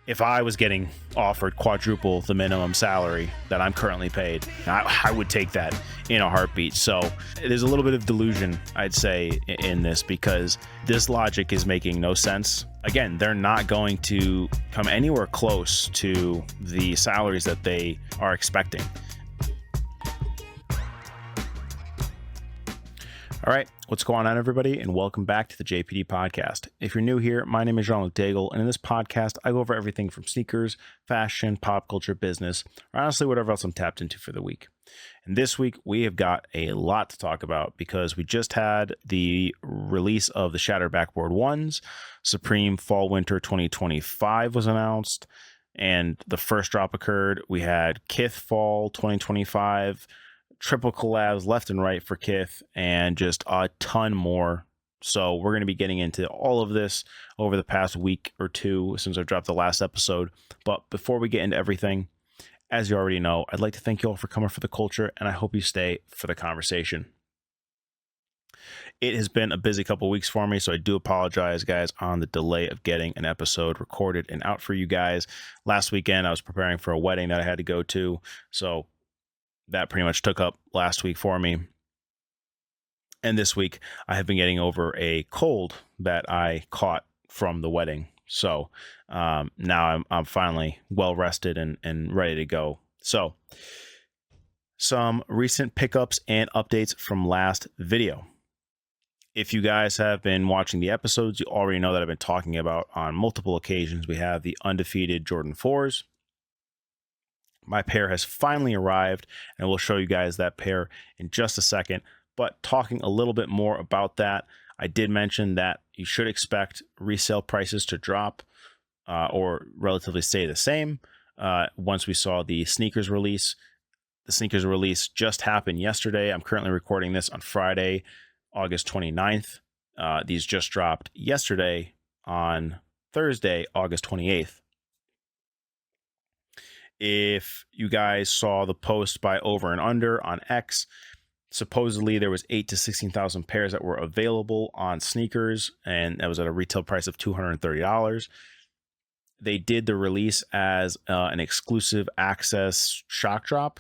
if I was getting offered quadruple the minimum salary that I'm currently paid, I would take that in a heartbeat. So there's a little bit of delusion, I'd say, in this, because this logic is making no sense. Again, they're not going to come anywhere close to the salaries that they are expecting. All right, what's going on, everybody, and welcome back to the JPD podcast. If you're new here, my name is Jean-Luc Daigle, and in this podcast, I go over everything from sneakers, fashion, pop culture, business, or honestly, whatever else I'm tapped into for the week. And this week, we have got a lot to talk about because we just had the release of the Shattered Backboard 1s. Supreme Fall-Winter 2025 was announced, and the first drop occurred. We had Kith Fall 2025, triple collabs left and right for Kith, and just a ton more. So we're going to be getting into all of this over the past week or two since I've dropped the last episode. But before we get into everything, as you already know, I'd like to thank you all for coming for the culture, and I hope you stay for the conversation. It has been a busy couple weeks for me, so I do apologize, guys, on the delay of getting an episode recorded and out for you guys. Last weekend, I was preparing for a wedding that I had to go to, so that pretty much took up last week for me. And this week, I have been getting over a cold that I caught from the wedding. So now I'm finally well rested and ready to go. So some recent pickups and updates from last video. If you guys have been watching the episodes, you already know that I've been talking about on multiple occasions. We have the Undefeated Jordan 4s. My pair has finally arrived, and we'll show you guys that pair in just a second. But talking a little bit more about that, I did mention that you should expect resale prices to drop or relatively stay the same once we saw the sneakers release. The sneakers release just happened yesterday. I'm currently recording this on Friday, August 29th. These just dropped yesterday on Thursday, August 28th. If you guys saw the post by Over and Under on X, supposedly there was 8,000 to 16,000 pairs that were available on sneakers, and that was at a retail price of $230. They did the release as an exclusive access shock drop,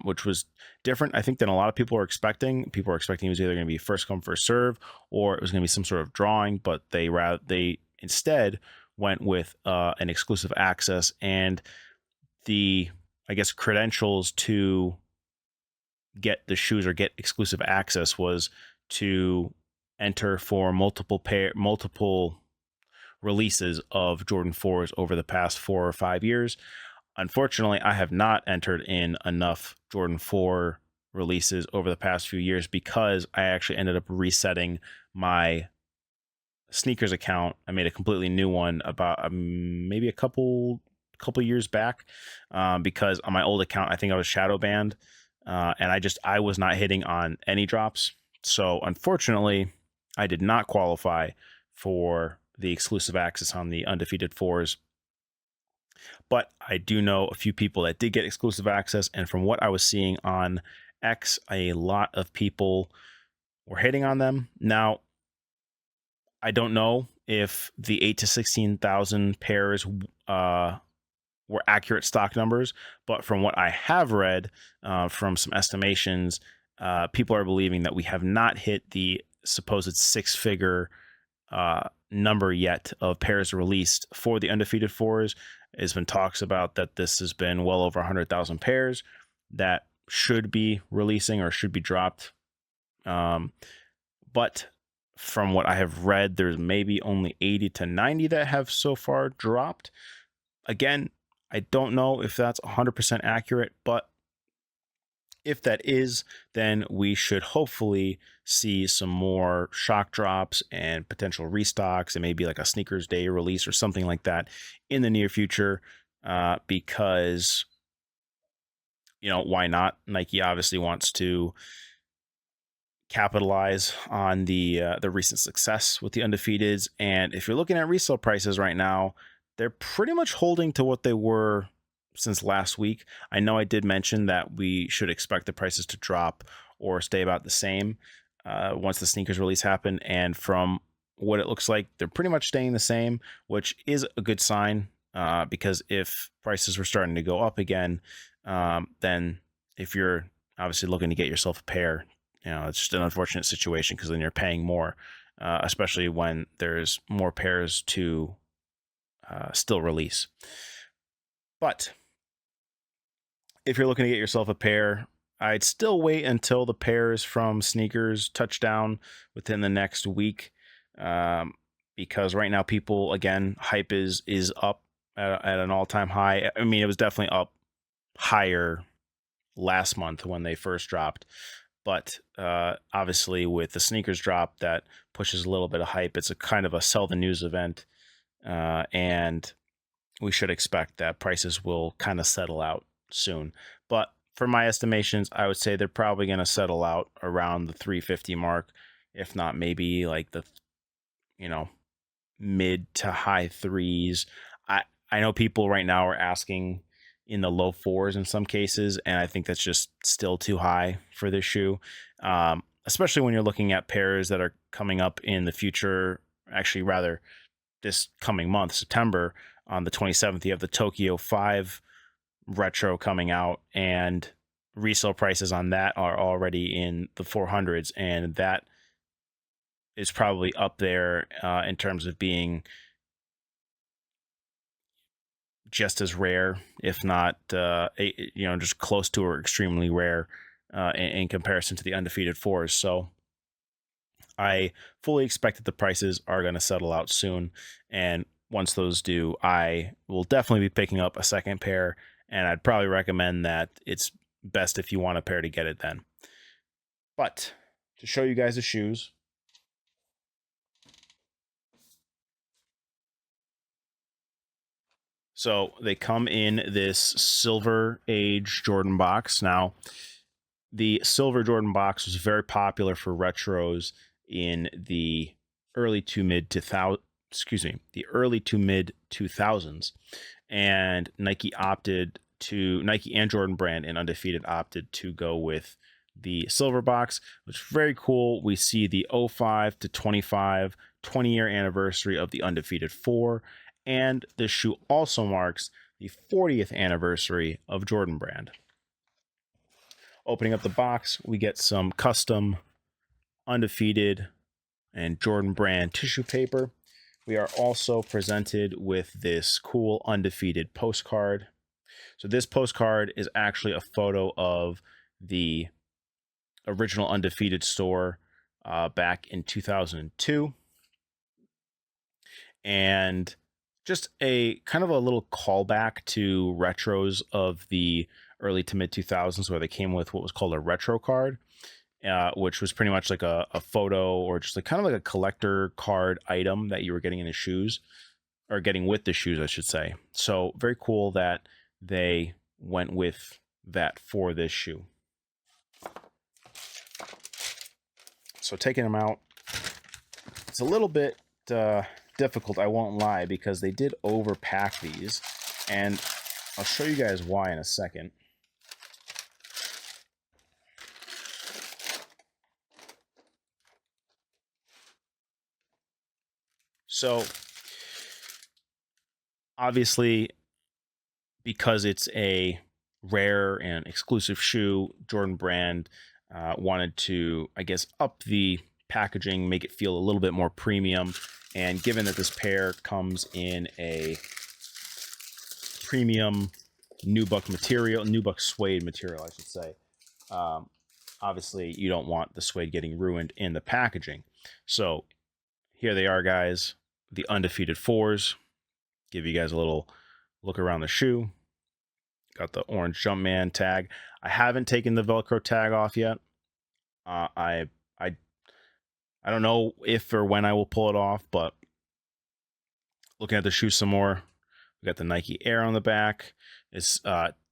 which was different, I think, than a lot of people are expecting. People are expecting it was either going to be first come, first serve, or it was going to be some sort of drawing, but they instead went with an exclusive access, and the, I guess, credentials to get the shoes or get exclusive access was to enter for multiple releases of Jordan 4s over the past 4 or 5 years. Unfortunately, I have not entered in enough Jordan 4 releases over the past few years because I actually ended up resetting my sneakers account. I made a completely new one about maybe a couple years back because on my old account I think I was shadow banned and I was not hitting on any drops. So unfortunately I did not qualify for the exclusive access on the Undefeated 4s, but I do know a few people that did get exclusive access, and from what I was seeing on X, a lot of people were hitting on them. Now I don't know if the 8,000 to 16,000 pairs were accurate stock numbers, but from what I have read from some estimations, people are believing that we have not hit the supposed 6-figure number yet of pairs released for the Undefeated 4s. There's been talks about that this has been well over 100,000 pairs that should be releasing or should be dropped. But from what I have read, there's maybe only 80 to 90 that have so far dropped. Again, I don't know if that's 100% accurate, but if that is, then we should hopefully see some more shock drops and potential restocks and maybe like a sneakers day release or something like that in the near future because, you know, why not? Nike obviously wants to capitalize on the recent success with the Undefeateds. And if you're looking at resale prices right now, they're pretty much holding to what they were since last week. I know I did mention that we should expect the prices to drop or stay about the same once the sneakers release happen. And from what it looks like, they're pretty much staying the same, which is a good sign. because if prices were starting to go up again, then if you're obviously looking to get yourself a pair, it's just an unfortunate situation because then you're paying more, especially when there's more pairs to still release. But if you're looking to get yourself a pair, I'd still wait until the pairs from sneakers touch down within the next week, because right now people, again, hype is up at an all-time high. I mean, it was definitely up higher last month when they first dropped, but obviously with the sneakers drop, that pushes a little bit of hype. It's a kind of a sell the news event, and we should expect that prices will kind of settle out soon. But for my estimations, I would say they're probably going to settle out around the 350 mark, if not maybe like the mid to high threes. I know people right now are asking in the low fours in some cases, and I think that's just still too high for this shoe. Especially when you're looking at pairs that are coming up in the future, actually rather this coming month, September, on the 27th, you have the Tokyo 5 retro coming out, and resale prices on that are already in the 400s, and that is probably up there in terms of being just as rare, if not just close to or extremely rare in comparison to the undefeated fours. So I fully expect that the prices are going to settle out soon, and once those do, I will definitely be picking up a second pair, and I'd probably recommend that it's best if you want a pair to get it then. But to show you guys the shoes, so they come in this Silver Age Jordan box. Now, the Silver Jordan box was very popular for retros in the early to mid 2000s, and Nike and Jordan Brand and Undefeated opted to go with the silver box, which is very cool. We see the 05 to 25 20-year anniversary of the Undefeated 4, and this shoe also marks the 40th anniversary of Jordan Brand. Opening up the box, we get some custom Undefeated and Jordan Brand tissue paper. We are also presented with this cool Undefeated postcard. So this postcard is actually a photo of the original Undefeated store back in 2002. And just a kind of a little callback to retros of the early to mid 2000s, where they came with what was called a retro card, which was pretty much like a photo or just like kind of like a collector card item that you were getting in the shoes, or getting with the shoes, I should say. So very cool that they went with that for this shoe. So taking them out, it's a little bit difficult, I won't lie, because they did overpack these, and I'll show you guys why in a second. So obviously, because it's a rare and exclusive shoe, Jordan Brand wanted to, I guess, up the packaging, make it feel a little bit more premium. And given that this pair comes in a premium nubuck suede material, I should say, obviously you don't want the suede getting ruined in the packaging. So here they are, guys, the Undefeated 4s. Give you guys a little look around the shoe. Got the orange Jumpman tag. I haven't taken the Velcro tag off yet. I don't know if or when I will pull it off, but looking at the shoe some more, we got the Nike Air on the back. This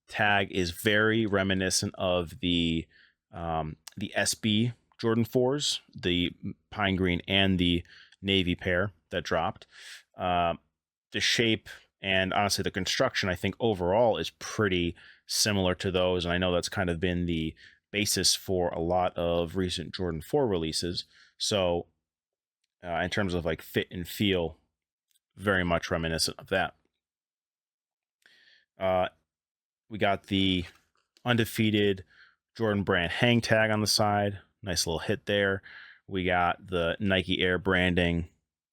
tag is very reminiscent of the SB Jordan 4s, the pine green and the navy pair that dropped. The shape and honestly the construction, I think overall is pretty similar to those, and I know that's kind of been the basis for a lot of recent Jordan 4 releases. So in terms of like fit and feel, very much reminiscent of that. We got the Undefeated Jordan Brand hang tag on the side. Nice little hit there. We got the Nike Air branding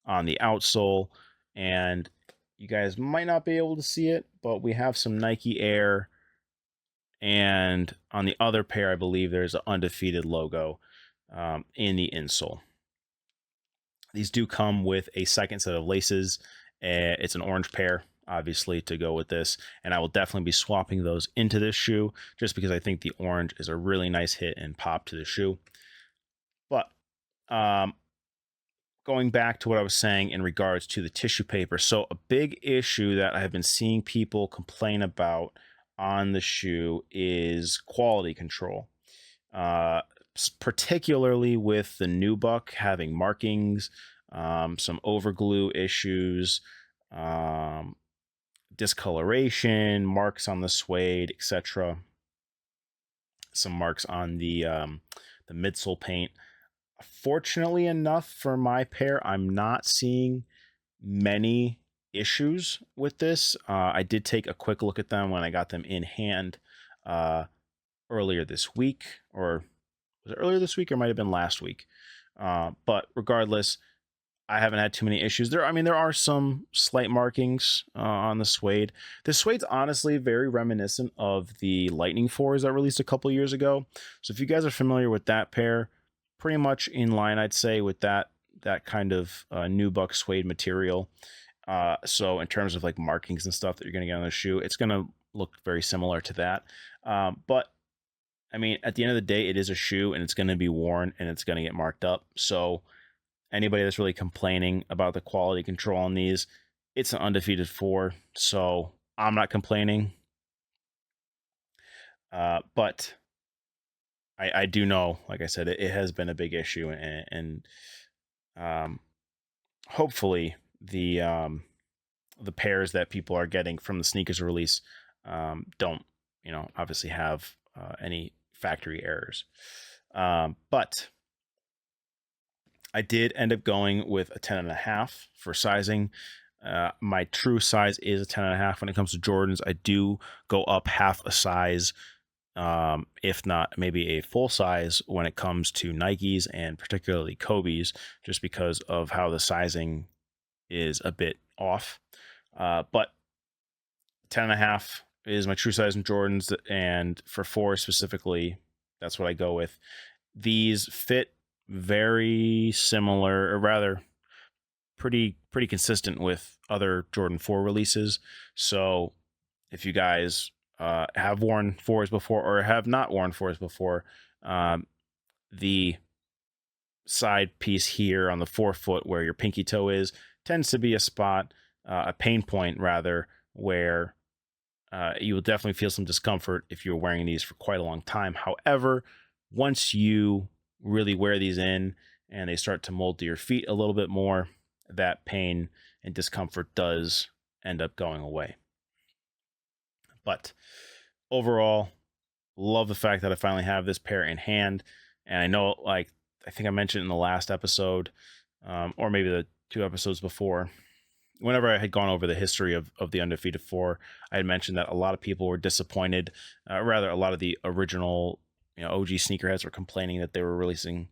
on the outsole. And you guys might not be able to see it, but we have some Nike Air. And on the other pair, I believe there's an Undefeated logo in the insole. These do come with a second set of laces. It's an orange pair, obviously, to go with this. And I will definitely be swapping those into this shoe just because I think the orange is a really nice hit and pop to the shoe. But going back to what I was saying in regards to the tissue paper. So a big issue that I have been seeing people complain about on the shoe is quality control. Particularly with the nubuck having markings, some overglue issues, discoloration, marks on the suede, etc. Some marks on the midsole paint. Fortunately enough for my pair, I'm not seeing many issues with this. I did take a quick look at them when I got them in hand earlier this week, or was it earlier this week or might have been last week? But regardless, I haven't had too many issues. There are some slight markings on the suede. The suede's honestly very reminiscent of the Lightning 4s that released a couple years ago. So if you guys are familiar with that pair, pretty much in line, I'd say, with that kind of nubuck suede material. So in terms of like markings and stuff that you're going to get on the shoe, it's going to look very similar to that. But I mean, at the end of the day, it is a shoe and it's going to be worn and it's going to get marked up. So anybody that's really complaining about the quality control on these, it's an Undefeated 4. So I'm not complaining. But I do know, like I said, it has been a big issue, and hopefully the pairs that people are getting from the sneakers release don't, obviously have any factory errors. But I did end up going with a 10.5 for sizing. My true size is a 10.5. When it comes to Jordans, I do go up half a size, if not maybe a full size when it comes to Nikes and particularly Kobe's, just because of how the sizing is a bit off. But 10.5 is my true size in Jordans, and for 4 specifically, that's what I go with. These fit very similar, or rather pretty consistent with other Jordan 4 releases. So if you guys have worn 4s before or have not worn 4s before, the side piece here on the forefoot where your pinky toe is tends to be a spot, a pain point rather, where you will definitely feel some discomfort if you're wearing these for quite a long time. However, once you really wear these in and they start to mold to your feet a little bit more, that pain and discomfort does end up going away. But overall, love the fact that I finally have this pair in hand. And I know, like, I think I mentioned in the last episode, or maybe the 2 episodes before, whenever I had gone over the history of the Undefeated 4, I had mentioned that a lot of people were disappointed. Rather, a lot of the original, OG sneakerheads were complaining that they were releasing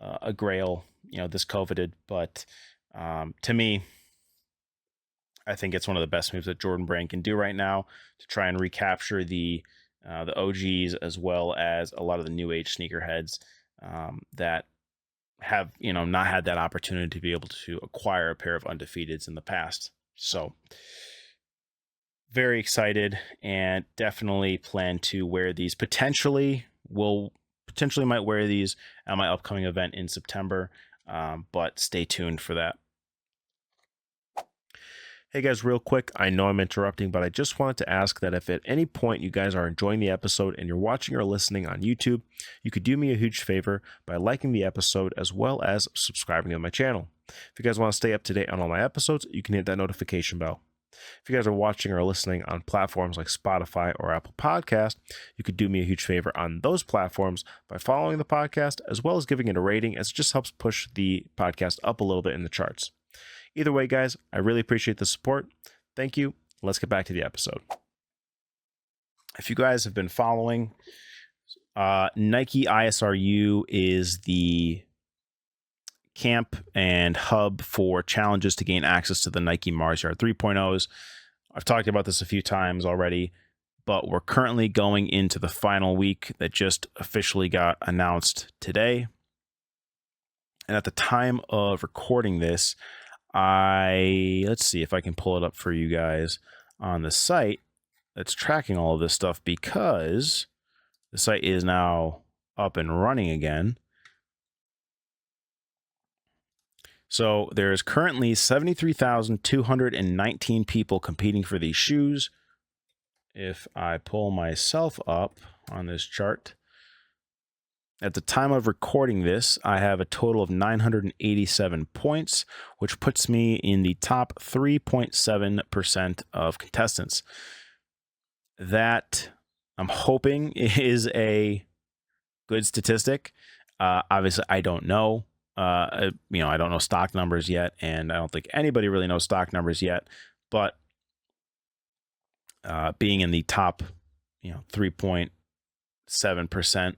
a grail, this coveted. But to me, I think it's one of the best moves that Jordan Brand can do right now to try and recapture the OGs, as well as a lot of the new age sneakerheads that have not had that opportunity to be able to acquire a pair of Undefeateds in the past. So very excited, and definitely plan to wear these. Potentially might wear these at my upcoming event in September, but stay tuned for that. Hey guys, real quick, I know I'm interrupting, but I just wanted to ask that if at any point you guys are enjoying the episode and you're watching or listening on YouTube, you could do me a huge favor by liking the episode as well as subscribing to my channel. If you guys want to stay up to date on all my episodes, you can hit that notification bell. If you guys are watching or listening on platforms like Spotify or Apple Podcast, you could do me a huge favor on those platforms by following the podcast as well as giving it a rating, as it just helps push the podcast up a little bit in the charts. Either way, guys, I really appreciate the support. Thank you. Let's get back to the episode. if you guys have been following, Nike ISRU is the camp and hub for challenges to gain access to the Nike Mars Yard 3.0s. I've talked about this a few times already, but we're currently going into the final week that just officially got announced today. And at the time of recording this, let's see if I can pull it up for you guys on the site that's tracking all of this stuff, because the site is now up and running again. So there's currently 73,219 people competing for these shoes. If I pull myself up on this chart, at the time of recording this, I have a total of 987 points, which puts me in the top 3.7% of contestants. That, I'm hoping, is a good statistic. Obviously, I don't know. I don't know stock numbers yet, and I don't think anybody really knows stock numbers yet. But being in the top, 3.7%.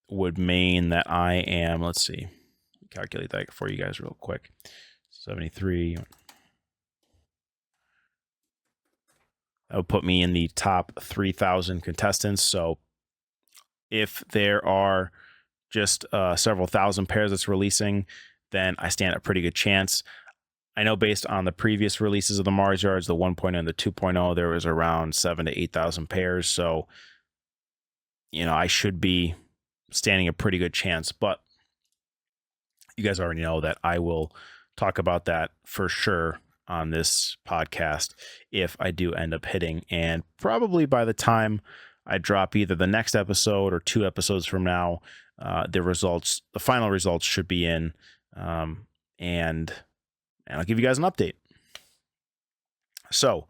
Would mean that I am, let's see, calculate that for you guys real quick. 73. That would put me in the top 3,000 contestants. So if there are just several thousand pairs that's releasing, then I stand a pretty good chance. I know based on the previous releases of the Mars Yards, the 1.0 and the 2.0, there was around 7,000 to 8,000 pairs. So, I should be standing a pretty good chance, but you guys already know that I will talk about that for sure on this podcast if I do end up hitting. And probably by the time I drop either the next episode or 2 episodes from now, the final results should be in, and I'll give you guys an update. So,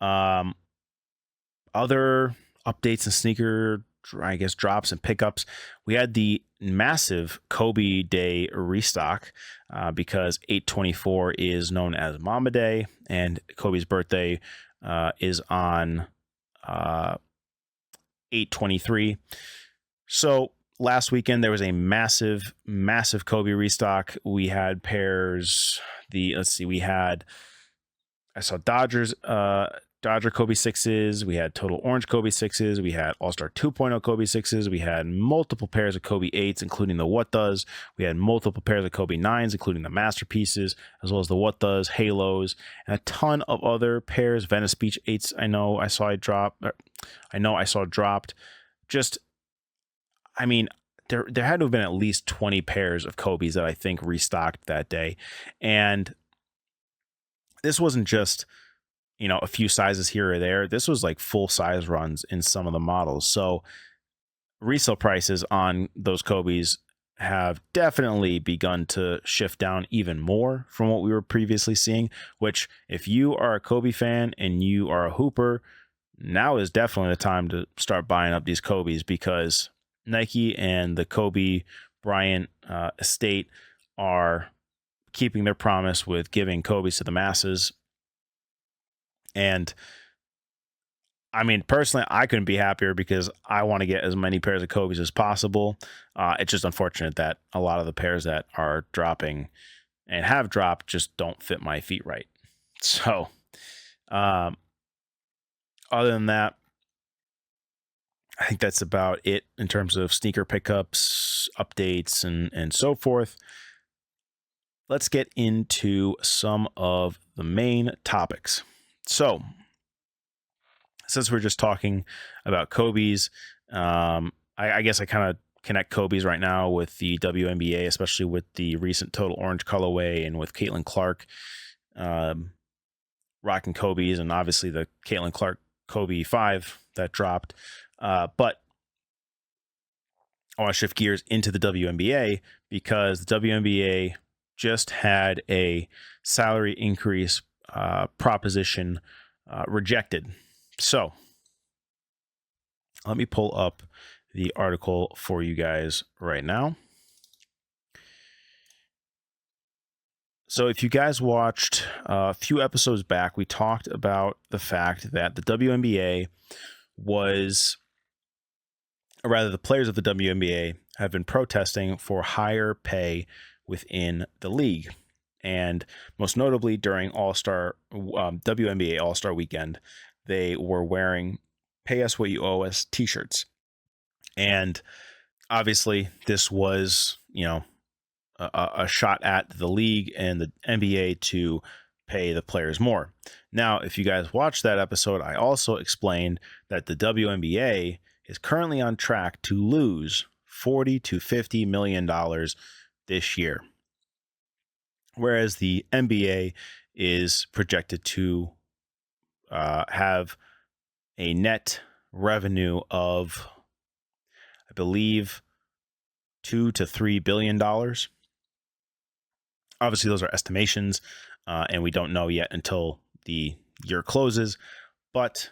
other updates and sneaker, drops and pickups. We had the massive Kobe Day restock because 8/24 is known as Mama Day, and Kobe's birthday is on 8/23. So last weekend there was a massive Kobe restock. We had pairs. I saw Dodger Kobe 6s, we had Total Orange Kobe 6s, we had All-Star 2.0 Kobe 6s, we had multiple pairs of Kobe 8s, including the What Does, we had multiple pairs of Kobe 9s, including the Masterpieces, as well as the What Does, Halos, and a ton of other pairs. Venice Beach 8s, I saw dropped. Just, there had to have been at least 20 pairs of Kobe's that I think restocked that day. And this wasn't just a few sizes here or there. This was like full size runs in some of the models. So resale prices on those Kobe's have definitely begun to shift down even more from what we were previously seeing, which if you are a Kobe fan and you are a hooper, now is definitely the time to start buying up these Kobe's, because Nike and the Kobe Bryant estate are keeping their promise with giving Kobe's to the masses. And personally, I couldn't be happier because I want to get as many pairs of Kobe's as possible. It's just unfortunate that a lot of the pairs that are dropping and have dropped just don't fit my feet right. So, other than that, I think that's about it in terms of sneaker pickups, updates, and so forth. Let's get into some of the main topics. So, since we're just talking about Kobe's, I guess I kind of connect Kobe's right now with the WNBA, especially with the recent Total Orange colorway and with Caitlin Clark rocking Kobe's, and obviously the Caitlin Clark Kobe 5 that dropped. But I want to shift gears into the WNBA because the WNBA just had a salary increase proposition rejected. So let me pull up the article for you guys right now. So if you guys watched a few episodes back, we talked about the fact that the WNBA was, or rather, the players of the WNBA have been protesting for higher pay within the league. And most notably during WNBA All-Star Weekend, they were wearing "Pay Us What You Owe Us" t-shirts. And obviously, this was, a shot at the league and the NBA to pay the players more. Now, if you guys watched that episode, I also explained that the WNBA is currently on track to lose $40 to $50 million this year, whereas the NBA is projected to have a net revenue of, I believe, $2 to $3 billion. Obviously, those are estimations, and we don't know yet until the year closes. But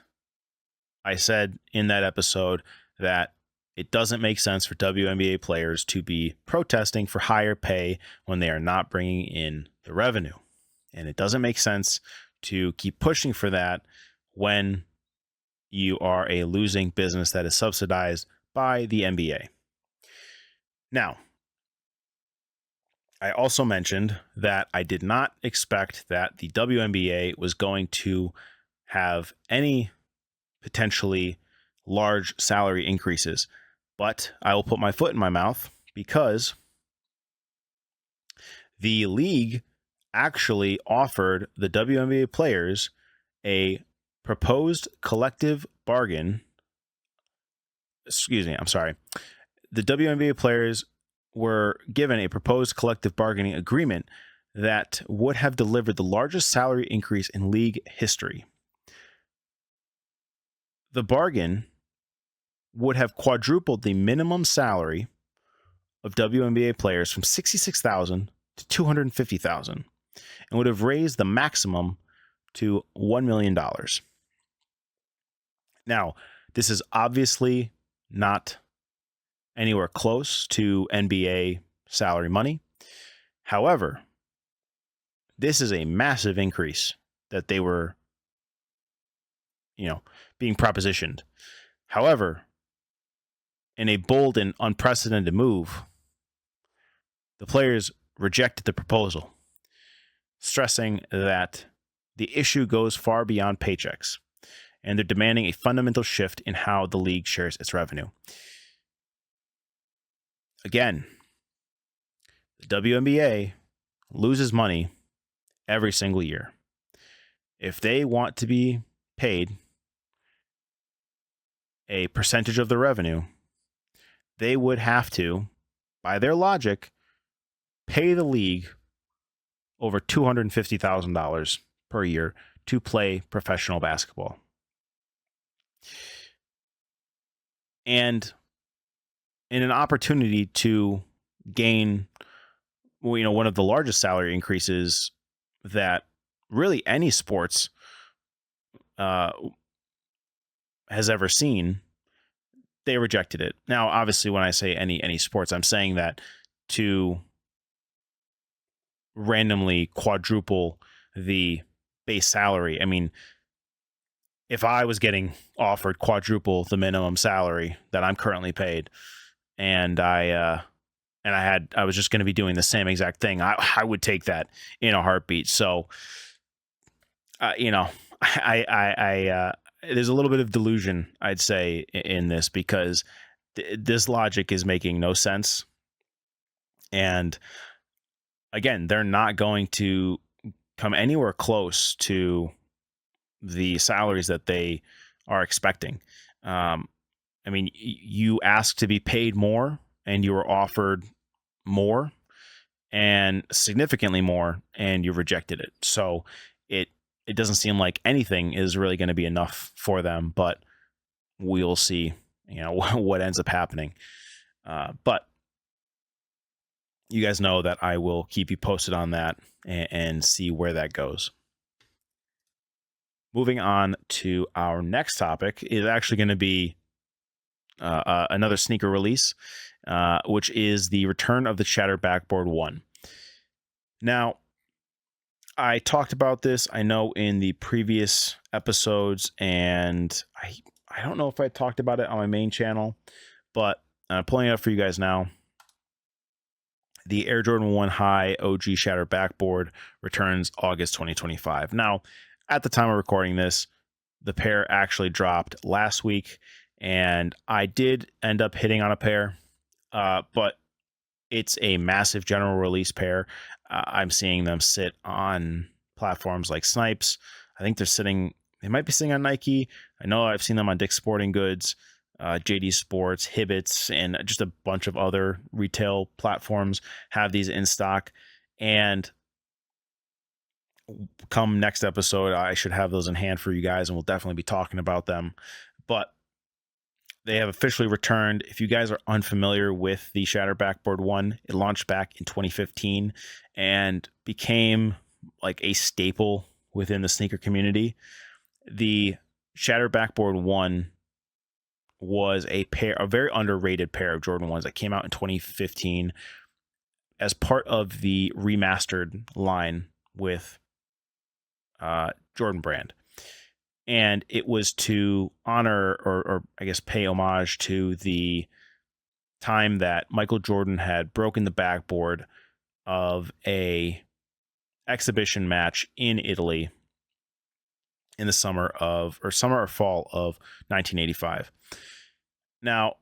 I said in that episode that it doesn't make sense for WNBA players to be protesting for higher pay when they are not bringing in the revenue. And it doesn't make sense to keep pushing for that when you are a losing business that is subsidized by the NBA. Now, I also mentioned that I did not expect that the WNBA was going to have any potentially large salary increases, but I will put my foot in my mouth because the league actually offered the WNBA players a proposed collective bargain. Excuse me, I'm sorry. The WNBA players were given a proposed collective bargaining agreement that would have delivered the largest salary increase in league history. The bargain would have quadrupled the minimum salary of WNBA players from $66,000 to $250,000 and would have raised the maximum to $1 million. Now, this is obviously not anywhere close to NBA salary money. However, this is a massive increase that they were, being propositioned. However, in a bold and unprecedented move, the players rejected the proposal, stressing that the issue goes far beyond paychecks, and they're demanding a fundamental shift in how the league shares its revenue. Again, the WNBA loses money every single year. If they want to be paid a percentage of the revenue, they would have to, by their logic, pay the league over $250,000 per year to play professional basketball. And in an opportunity to gain, one of the largest salary increases that really any sports has ever seen, they rejected it. Now, obviously, when I say any sports, I'm saying that to randomly quadruple the base salary. I mean, if I was getting offered quadruple the minimum salary that I'm currently paid, and I was just going to be doing the same exact thing, I would take that in a heartbeat. So, there's a little bit of delusion, I'd say, in this, because this logic is making no sense. And again, they're not going to come anywhere close to the salaries that they are expecting. I mean, you asked to be paid more and you were offered more and significantly more, and you rejected it. So it doesn't seem like anything is really going to be enough for them, but we'll see, what ends up happening. But you guys know that I will keep you posted on that and see where that goes. Moving on to our next topic is actually going to be another sneaker release, which is the return of the Shattered Backboard 1. Now, I talked about this, I know, in the previous episodes, and I don't know if I talked about it on my main channel, but I'm pulling it up for you guys now. The Air Jordan 1 High OG Shattered Backboard returns August 2025. Now, at the time of recording this, the pair actually dropped last week, and I did end up hitting on a pair, but it's a massive general release pair. I'm seeing them sit on platforms like Snipes. I think they might be sitting on Nike. I know I've seen them on Dick's Sporting Goods, JD Sports, Hibbets, and just a bunch of other retail platforms have these in stock. And come next episode, I should have those in hand for you guys, and we'll definitely be talking about them. But they have officially returned. If you guys are unfamiliar with the Shattered Backboard 1, it launched back in 2015 and became like a staple within the sneaker community. The Shattered Backboard 1 was a very underrated pair of Jordan 1s that came out in 2015 as part of the remastered line with Jordan Brand. And it was to honor or I guess pay homage to the time that Michael Jordan had broken the backboard of a exhibition match in Italy in the summer or fall of 1985. Now,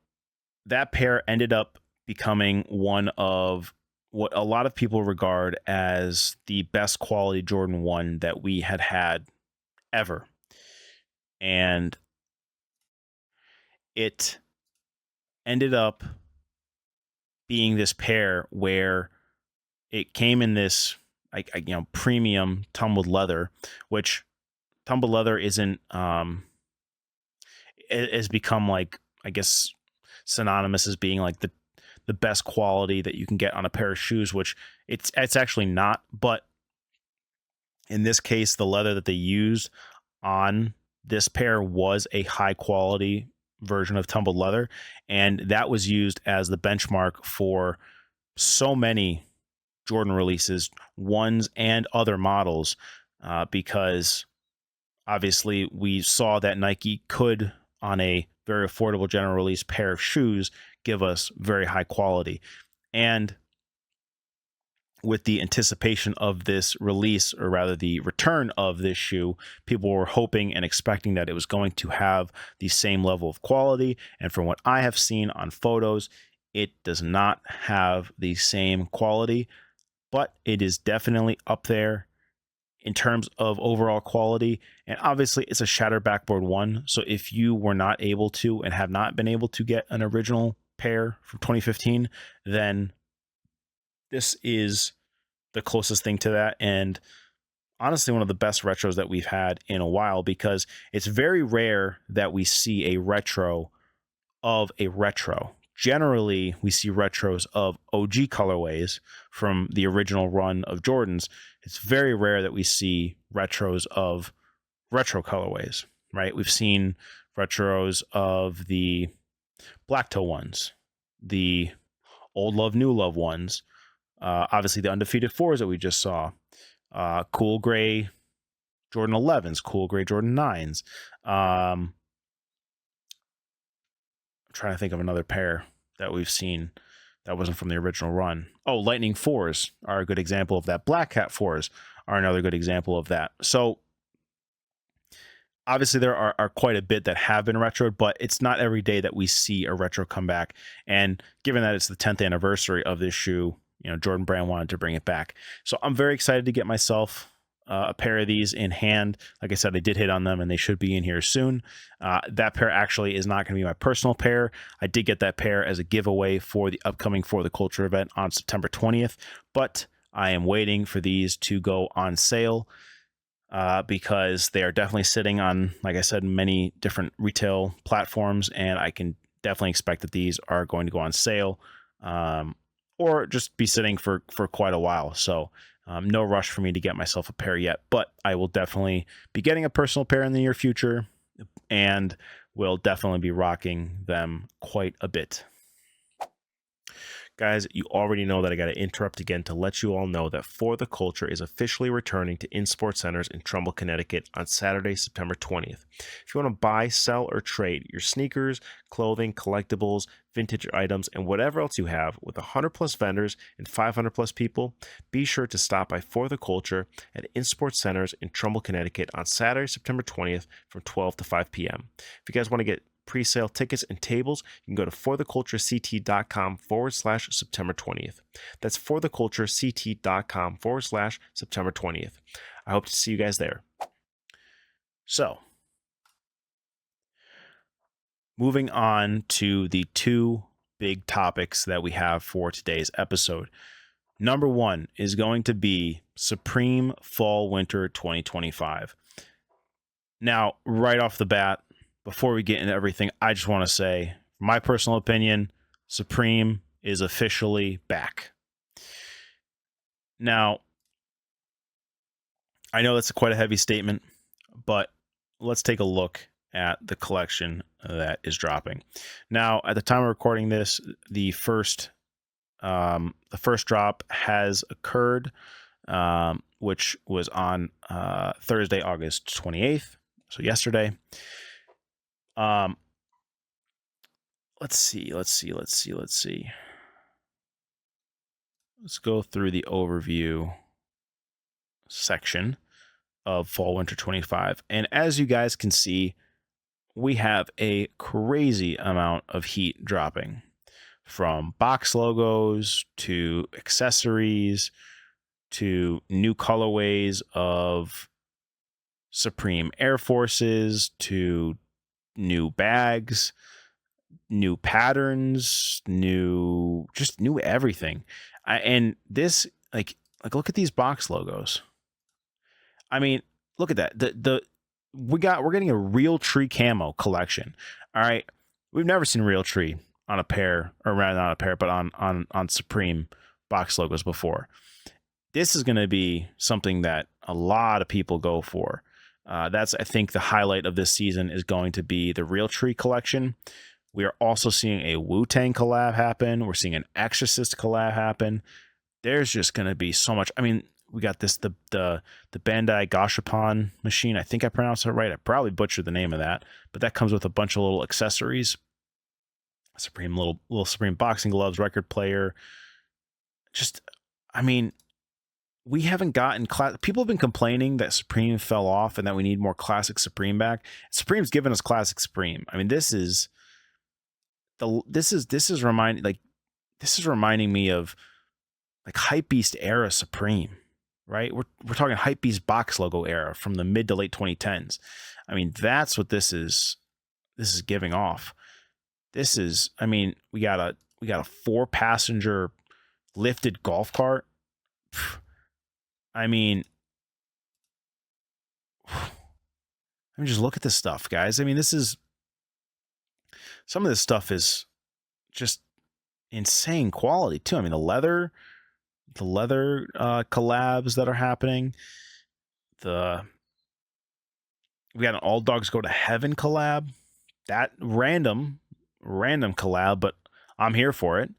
that pair ended up becoming one of what a lot of people regard as the best quality Jordan 1 that we had ever. And it ended up being this pair where it came in this premium tumbled leather, which tumbled leather isn't it has become, like, I guess, synonymous as being like the best quality that you can get on a pair of shoes, which it's actually not. But in this case, the leather that they used on this pair was a high quality version of tumbled leather, and that was used as the benchmark for so many Jordan releases, ones and other models, because obviously we saw that Nike could, on a very affordable general release pair of shoes, give us very high quality. And with the anticipation of this release, or rather the return of this shoe, people were hoping and expecting that it was going to have the same level of quality. And from what I have seen on photos, it does not have the same quality, but it is definitely up there in terms of overall quality. And obviously it's a Shattered Backboard 1. So if you were not able to and have not been able to get an original pair from 2015, then this is the closest thing to that. And honestly, one of the best retros that we've had in a while, because it's very rare that we see a retro of a retro. Generally, we see retros of OG colorways from the original run of Jordans. It's very rare that we see retros of retro colorways, right? We've seen retros of the Black Toe ones, the Old Love, New Love ones, obviously the Undefeated 4s that we just saw, cool gray Jordan 11s, cool gray Jordan 9s. I'm trying to think of another pair that we've seen that wasn't from the original run. Oh, Lightning 4s are a good example of that. Black Cat 4s are another good example of that. So obviously there are quite a bit that have been retroed, but it's not every day that we see a retro come back. And given that it's the 10th anniversary of this shoe, Jordan Brand wanted to bring it back. So I'm very excited to get myself a pair of these in hand. Like I said, I did hit on them and they should be in here soon. That pair actually is not going to be my personal pair. I did get that pair as a giveaway for the upcoming For the Culture event on September 20th, but I am waiting for these to go on sale because they are definitely sitting on, like I said, many different retail platforms, and I can definitely expect that these are going to go on sale or just be sitting for quite a while. So no rush for me to get myself a pair yet, but I will definitely be getting a personal pair in the near future and will definitely be rocking them quite a bit. Guys, you already know that I got to interrupt again to let you all know that For the Culture is officially returning to In-Sport Centers in Trumbull, Connecticut on Saturday, September 20th. If you want to buy, sell, or trade your sneakers, clothing, collectibles, vintage items, and whatever else you have with 100 plus vendors and 500 plus people, be sure to stop by For the Culture at In-Sport Centers in Trumbull, Connecticut on Saturday, September 20th from 12 to 5 p.m. If you guys want to get pre-sale tickets and tables, you can go to fortheculturect.com/September 20th. That's fortheculturect.com/September 20th. I hope to see you guys there. So, moving on to the two big topics that we have for today's episode. Number one is going to be Supreme Fall Winter 2025. Now, right off the bat, before we get into everything, I just want to say, my personal opinion, Supreme is officially back. Now, I know that's quite a heavy statement, but let's take a look at the collection that is dropping. Now, at the time of recording this, the first drop has occurred, which was on Thursday, August 28th, so yesterday. Let's see. Let's go through the overview section of Fall Winter 25. And as you guys can see, we have a crazy amount of heat dropping, from box logos to accessories to new colorways of Supreme Air Forces to new bags, new patterns, new everything. And this, like look at these box logos. I mean, look at that. We're getting a real tree camo collection. All right, we've never seen real tree on a pair, or rather not a pair, but on Supreme box logos before. This is going to be something that a lot of people go for. That's, I think, the highlight of this season is going to be the Real Tree collection. We are also seeing a Wu-Tang collab happen. We're seeing an Exorcist collab happen. There's just going to be so much. I mean, we got the Bandai Gashapon machine. I think I pronounced it right. I probably butchered the name of that, but that comes with a bunch of little accessories. Supreme little Supreme boxing gloves, record player. Just, I mean, we haven't gotten people have been complaining that Supreme fell off and that we need more classic Supreme back. Supreme's given us classic Supreme. I mean, this is reminding me of like HYPEBEAST era Supreme, right? We're talking HYPEBEAST box logo era from the mid to late 2010s. I mean, that's what this is giving off. This is, I mean, we got a 4-passenger lifted golf cart. I mean, just look at this stuff, guys. I mean, some of this stuff is just insane quality too. I mean, the leather collabs that are happening. We got an All Dogs Go to Heaven collab. That random collab, but I'm here for it.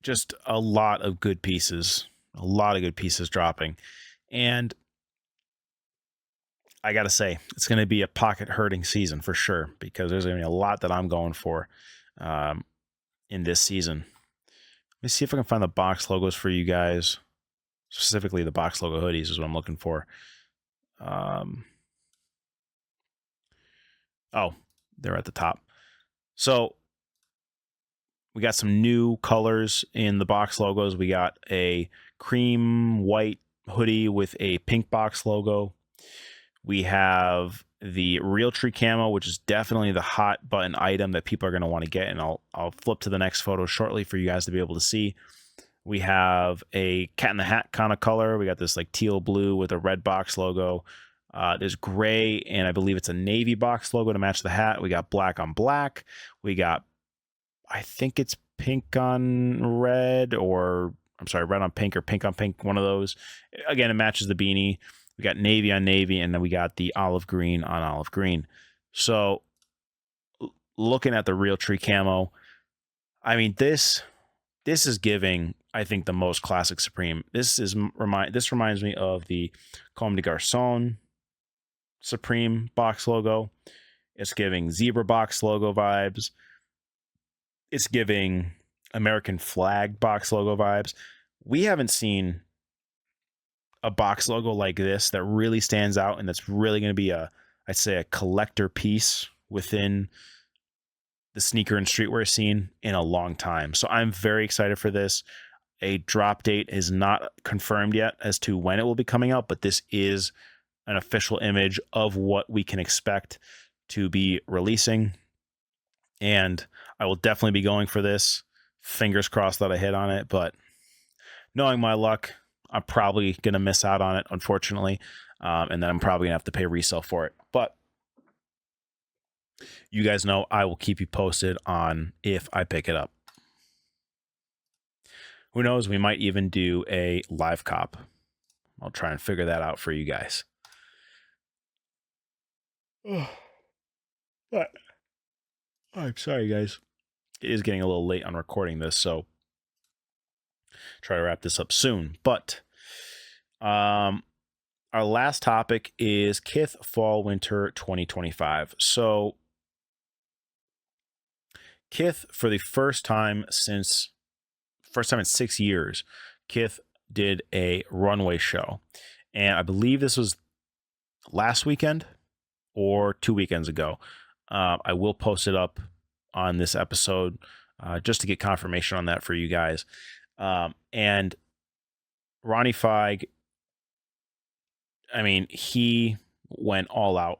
Just a lot of good pieces dropping. And I got to say, it's going to be a pocket hurting season for sure, because there's going to be a lot that I'm going for in this season. Let me see if I can find the box logos for you guys. Specifically, the box logo hoodies is what I'm looking for. Oh, they're at the top. So we got some new colors in the box logos. We got a cream white hoodie with a pink box logo. We have the Real Tree camo, which is definitely the hot button item that people are going to want to get. And I'll flip to the next photo shortly for you guys to be able to see. We have a cat in the hat kind of color. We got this like teal blue with a red box logo. There's gray, and I believe it's a navy box logo to match the hat. We got black on black. We got, I think it's pink on red, or I'm sorry, red on pink or pink on pink, one of those. Again, it matches the beanie. We got navy on navy, and then we got the olive green on olive green. So looking at the Real Tree camo, I mean, this is giving, I think, the most classic Supreme. This reminds me of the Comme des Garçons Supreme box logo. It's giving zebra box logo vibes. It's giving American flag box logo vibes. We haven't seen a box logo like this that really stands out and that's really going to be I'd say a collector piece within the sneaker and streetwear scene in a long time. So I'm very excited for this. A drop date is not confirmed yet as to when it will be coming out, but this is an official image of what we can expect to be releasing. And I will definitely be going for this. Fingers crossed that I hit on it, but knowing my luck, I'm probably going to miss out on it, unfortunately. And then I'm probably going to have to pay resale for it. But you guys know I will keep you posted on if I pick it up. Who knows? We might even do a live cop. I'll try and figure that out for you guys. But I'm sorry, guys. It is getting a little late on recording this, so try to wrap this up soon. But our last topic is Kith Fall Winter 2025. So Kith, for the first time in 6 years, Kith did a runway show. And I believe this was last weekend or 2 weekends ago. I will post it up on this episode just to get confirmation on that for you guys. And Ronnie Feig, I mean, he went all out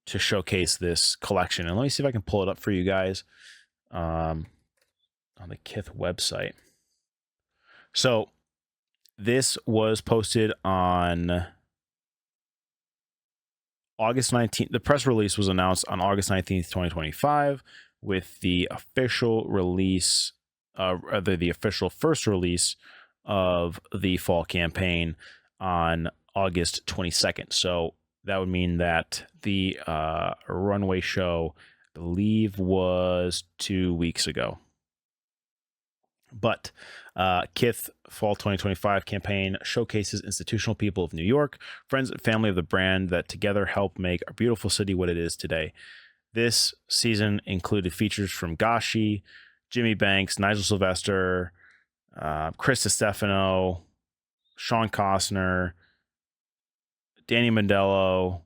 to showcase this collection. And let me see if I can pull it up for you guys on the Kith website. So this was posted on August 19th. The press release was announced on August 19th, 2025, with the official release, the official first release of the fall campaign on August 22nd. So that would mean that the runway show, I believe, was 2 weeks ago. But Kith Fall 2025 campaign showcases institutional people of New York, friends and family of the brand that together help make our beautiful city what it is today. This season included features from Gashi, Jimmy Banks, Nigel Sylvester, Chris Stefano, Sean Costner, Danny Mandello,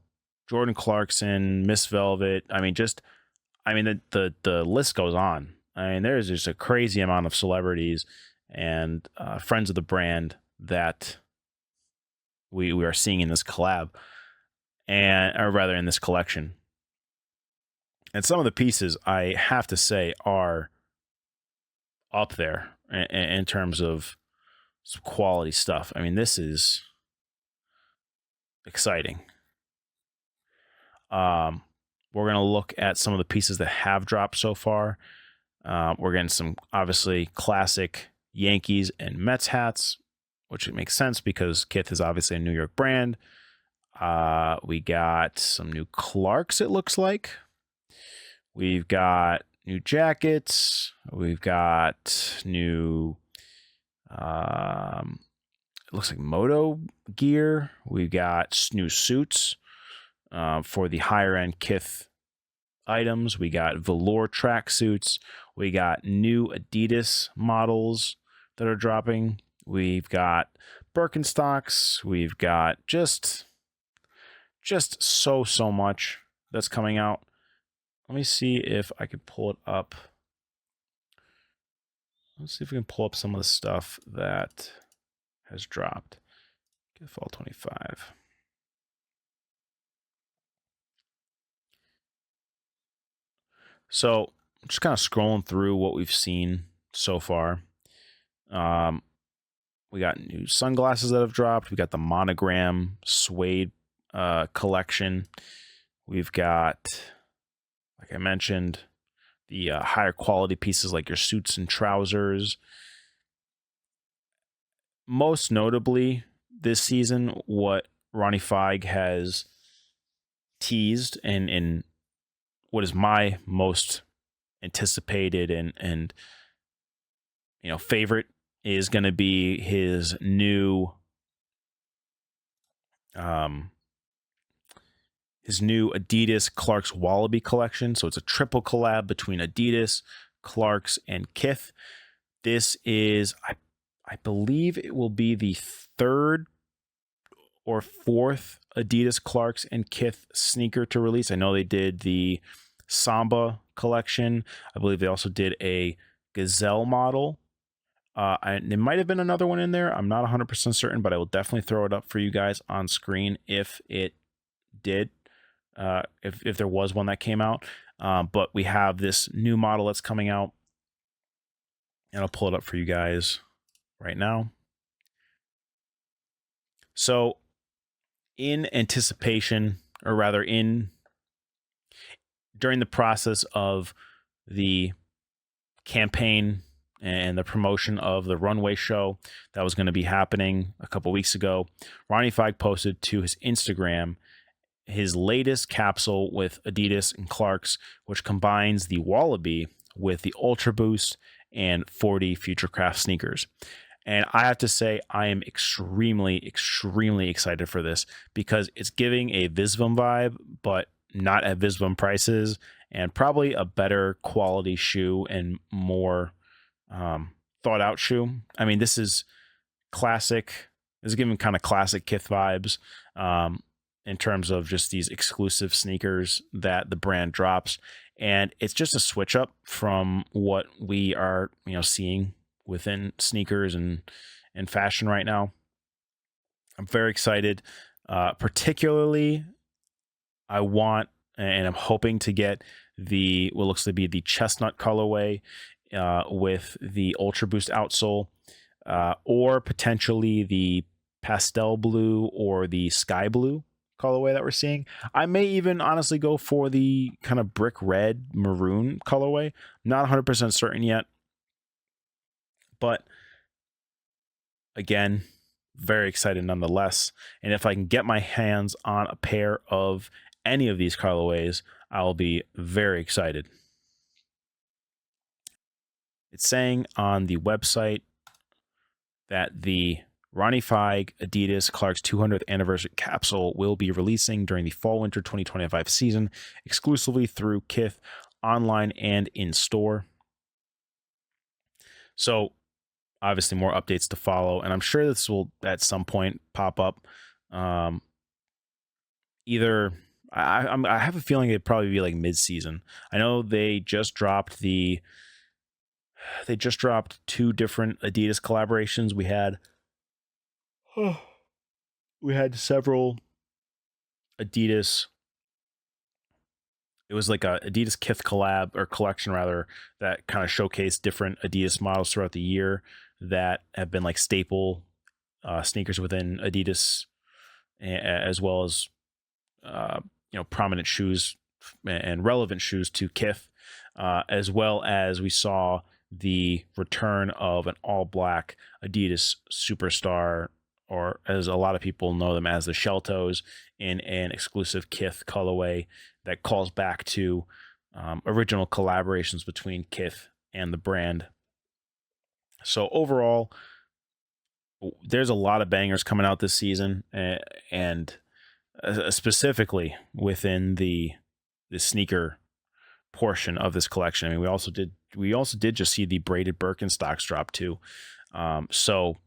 Jordan Clarkson, Miss Velvet. I mean, the list goes on. I mean, there's just a crazy amount of celebrities and friends of the brand that we are seeing in this collab, or rather in this collection. And some of the pieces, I have to say, are up there in terms of some quality stuff. I mean, this is exciting. We're going to look at some of the pieces that have dropped so far. We're getting some, obviously, classic Yankees and Mets hats, which makes sense because Kith is obviously a New York brand. We got some new Clarks, it looks like. We've got new jackets. We've got new, it looks like moto gear. We've got new suits for the higher end Kith items. We got velour track suits. We got new Adidas models that are dropping. We've got Birkenstocks. We've got just so much that's coming out. Let me see if I can pull it up. Let's see if we can pull up some of the stuff that has dropped. Get fall 25. So just kind of scrolling through what we've seen so far. We got new sunglasses that have dropped. We got the monogram suede collection. We've got, like I mentioned, the higher quality pieces like your suits and trousers. Most notably this season, what Ronnie Feig has teased and what is my most anticipated and favorite is going to be his new Adidas Clarks Wallaby collection. So it's a triple collab between Adidas, Clarks, and Kith. This is, I believe it will be the third or fourth Adidas, Clarks, and Kith sneaker to release. I know they did the Samba collection. I believe they also did a Gazelle model. And there might have been another one in there. I'm not 100% certain, but I will definitely throw it up for you guys on screen if it did. If there was one that came out. But we have this new model that's coming out. And I'll pull it up for you guys right now. So in anticipation, or rather during the process of the campaign and the promotion of the runway show that was going to be happening a couple weeks ago, Ronnie Fieg posted to his Instagram his latest capsule with Adidas and Clarks, which combines the Wallaby with the Ultra Boost and 40 Futurecraft sneakers. And I have to say, I am extremely, extremely excited for this because it's giving a Visvim vibe, but not at Visvim prices, and probably a better quality shoe and more thought out shoe. I mean, this is classic. This is giving kind of classic Kith vibes in terms of just these exclusive sneakers that the brand drops. And it's just a switch up from what we are, seeing within sneakers and fashion right now. I'm very excited. Particularly, I want and I'm hoping to get what looks to be the chestnut colorway with the Ultra Boost outsole, or potentially the pastel blue or the sky blue colorway that we're seeing. I may even honestly go for the kind of brick red maroon colorway. Not 100% certain yet, but again, very excited nonetheless. And if I can get my hands on a pair of any of these colorways, I'll be very excited. It's saying on the website that the Ronnie Fieg Adidas Clarks 200th anniversary capsule will be releasing during the fall-winter 2025 season, exclusively through Kith, online and in store. So obviously more updates to follow, and I'm sure this will at some point pop up. Either I have a feeling it'd probably be like mid-season. I know they just dropped two different Adidas collaborations. We had several Adidas. It was like a Adidas Kith collab or collection rather that kind of showcased different Adidas models throughout the year that have been like staple sneakers within Adidas, as well as prominent shoes and relevant shoes to Kith, as well as we saw the return of an all black Adidas Superstar, or as a lot of people know them as the Shell Toes, in an exclusive Kith colorway that calls back to original collaborations between Kith and the brand. So overall, there's a lot of bangers coming out this season, and specifically within the sneaker portion of this collection. I mean, we also did just see the braided Birkenstocks drop too. So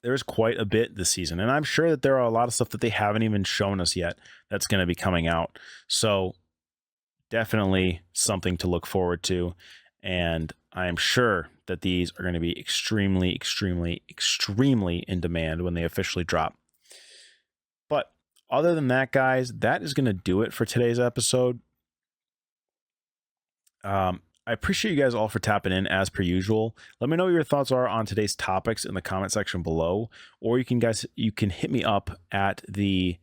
there's quite a bit this season, and I'm sure that there are a lot of stuff that they haven't even shown us yet that's going to be coming out. So definitely something to look forward to, and I am sure that these are going to be extremely, extremely, extremely in demand when they officially drop. But other than that, guys, that is going to do it for today's episode. I appreciate you guys all for tapping in as per usual. Let me know what your thoughts are on today's topics in the comment section below, or you can hit me up at the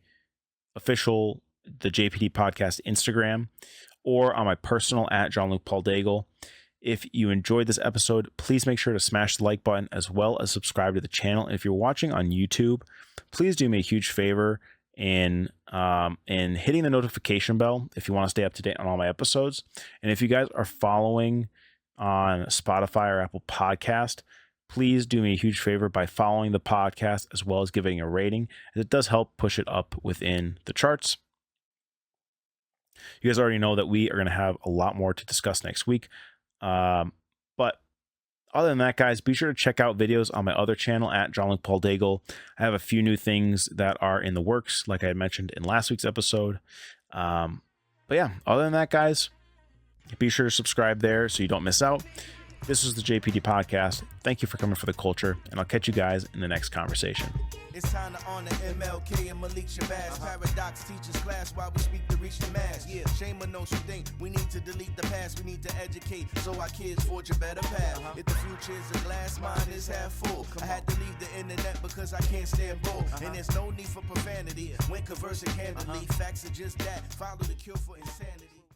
official the JPD podcast Instagram, or on my personal at Jean-Luc Paul Daigle. If you enjoyed this episode, please make sure to smash the like button as well as subscribe to the channel. And if you're watching on YouTube, please do me a huge favor in hitting the notification bell if you want to stay up to date on all my episodes. And if you guys are following on Spotify or Apple Podcast, please do me a huge favor by following the podcast as well as giving a rating, as it does help push it up within the charts. You guys already know that we are going to have a lot more to discuss next week. But other than that, guys, be sure to check out videos on my other channel at John Luke Paul Daigle. I have a few new things that are in the works, like I had mentioned in last week's episode. But yeah, other than that, guys, be sure to subscribe there so you don't miss out. This is the JPD podcast. Thank you for coming for the culture, and I'll catch you guys in the next conversation. It's time to honor MLK and Malik Shabazz. Paradox teachers class while we speak to reach the mass. Yeah, shame on those who think we need to delete the past. We need to educate so our kids forge a better path. If the future is a glass, mine is half full. I had to leave the internet because I can't stand bull. And there's no need for profanity when conversing candidly. Facts are just that. Follow the cure for insanity.